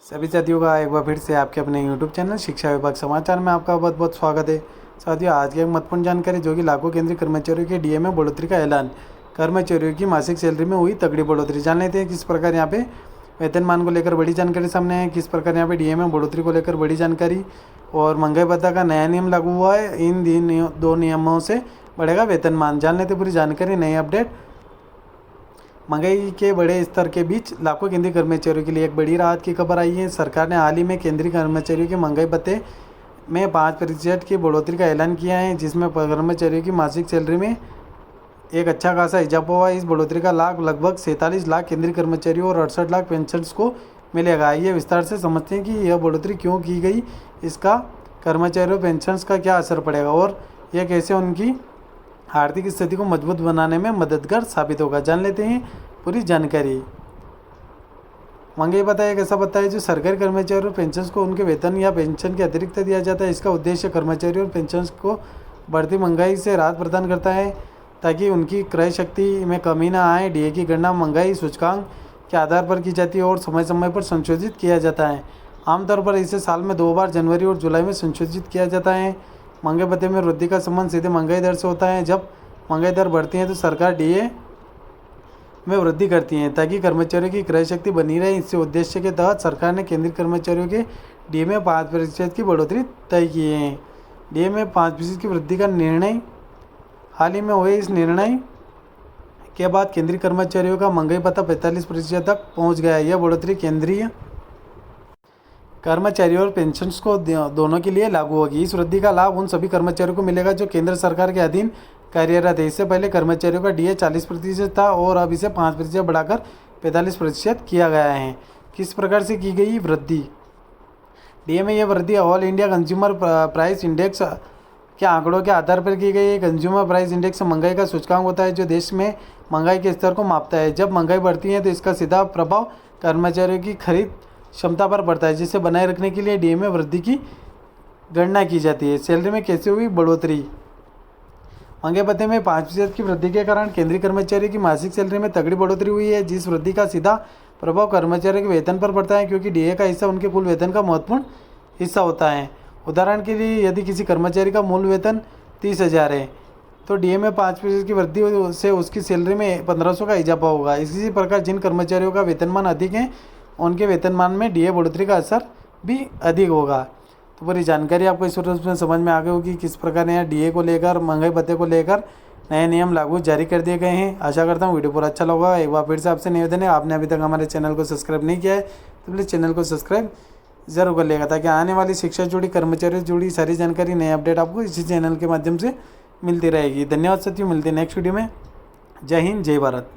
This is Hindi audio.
सभी साथियों का एक बार फिर से आपके अपने यूट्यूब चैनल शिक्षा विभाग समाचार में आपका बहुत बहुत स्वागत है। साथियों, आज की एक महत्वपूर्ण जानकारी जो कि लाखों केंद्रीय कर्मचारियों के डीए में बढ़ोतरी का ऐलान। कर्मचारियों की मासिक सैलरी में हुई तगड़ी बढ़ोतरी। जान लेते हैं किस प्रकार यहाँ पे वेतनमान को लेकर बड़ी जानकारी सामने है, किस प्रकार यहाँ पे डीए में बढ़ोतरी को लेकर बड़ी जानकारी। और महंगाई भत्ता का नया नियम लागू हुआ है। इन दो नियमों से बढ़ेगा वेतनमान। जान लेते पूरी जानकारी, नई अपडेट। महंगाई के बड़े स्तर के बीच लाखों केंद्रीय कर्मचारियों के लिए एक बड़ी राहत की खबर आई है। सरकार ने हाल ही में केंद्रीय कर्मचारियों के महंगाई भत्ते में 5% की बढ़ोतरी का ऐलान किया है, जिसमें कर्मचारियों की मासिक सैलरी में एक अच्छा खासा इजाफा हुआ। इस बढ़ोतरी का लाभ लगभग 47 लाख केंद्रीय कर्मचारियों और 68 लाख पेंशनर्स को मिलेगा। ये विस्तार से समझते हैं कि यह बढ़ोतरी क्यों की गई, इसका कर्मचारियों पेंशनर्स का क्या असर पड़ेगा और यह कैसे उनकी आर्थिक स्थिति को मजबूत बनाने में मददगार साबित होगा। जान लेते हैं पूरी जानकारी। महंगाई भत्ता एक ऐसा भत्ता है जो सरकारी कर्मचारियों और पेंशनर्स को उनके वेतन या पेंशन के अतिरिक्त दिया जाता है। इसका उद्देश्य कर्मचारियों और पेंशनर्स को बढ़ती महंगाई से राहत प्रदान करता है ताकि उनकी क्रय शक्ति में कमी न आए। डीए की गणना महंगाई सूचकांक के आधार पर की जाती है और समय समय पर संशोधित किया जाता है। आमतौर पर इसे साल में 2 बार जनवरी और जुलाई में संशोधित किया जाता है। महंगाई भत्ते में वृद्धि का संबंध सीधे महंगाई दर से होता है। जब महंगाई दर बढ़ती है तो सरकार डीए में वृद्धि करती है ताकि कर्मचारियों की क्रय शक्ति बनी रहे। इस उद्देश्य के तहत सरकार ने केंद्रीय कर्मचारियों के डीए में 5% की बढ़ोतरी तय की है। डीए में 5% की वृद्धि का निर्णय हाल ही में हुए। इस निर्णय के बाद केंद्रीय कर्मचारियों का महंगाई भत्ता 45% तक पहुँच गया। यह बढ़ोतरी केंद्रीय कर्मचारियों और पेंशनर्स को दोनों के लिए लागू होगी। इस वृद्धि का लाभ उन सभी कर्मचारियों को मिलेगा जो केंद्र सरकार के अधीन कार्यरत है। इससे पहले कर्मचारियों का डीए 40% था और अब इसे 5% बढ़ाकर 45% किया गया है। किस प्रकार से की गई वृद्धि? डीए में यह वृद्धि all India consumer price index के आंकड़ों के आधार पर की गई है। कंज्यूमर प्राइस इंडेक्स महंगाई का सूचकांक होता है जो देश में महंगाई के स्तर को मापता है। जब महंगाई बढ़ती है तो इसका सीधा प्रभाव कर्मचारियों की खरीद क्षमता पर पड़ता है, जिसे बनाए रखने के लिए डीए में वृद्धि की गणना की जाती है। सैलरी में कैसे हुई बढ़ोतरी? महंगाई भत्ते में 5% की वृद्धि के कारण केंद्रीय कर्मचारी की मासिक सैलरी में तगड़ी बढ़ोतरी हुई है, जिस वृद्धि का सीधा प्रभाव कर्मचारियों के वेतन पर पड़ता है क्योंकि डीए का हिस्सा उनके कुल वेतन का महत्वपूर्ण हिस्सा होता है। उदाहरण के लिए यदि किसी कर्मचारी का मूल वेतन 30,000 है तो डीए में 5% की वृद्धि से उसकी सैलरी में 1,500 का इजाफा होगा। इसी प्रकार जिन कर्मचारियों का वेतनमान अधिक है उनके वेतनमान में डीए बढ़ोतरी का असर भी अधिक होगा। तो पूरी जानकारी आपको इस रूप में समझ में आ गई होगी किस प्रकार यहाँ डीए को लेकर, महंगाई भत्ते को लेकर नए नियम लागू जारी कर दिए गए हैं। आशा करता हूँ वीडियो पूरा अच्छा लगा। एक बार फिर से आपसे निवेदन है, आपने अभी तक हमारे चैनल को सब्सक्राइब नहीं किया है तो प्लीज़ चैनल को सब्सक्राइब जरूर कर लेगा ताकि आने वाली शिक्षा जुड़ी, कर्मचारियों से जुड़ी सारी जानकारी, नई अपडेट आपको इसी चैनल के माध्यम से मिलती रहेगी। धन्यवाद साथियों, मिलते हैं नेक्स्ट वीडियो में। जय हिंद, जय भारत।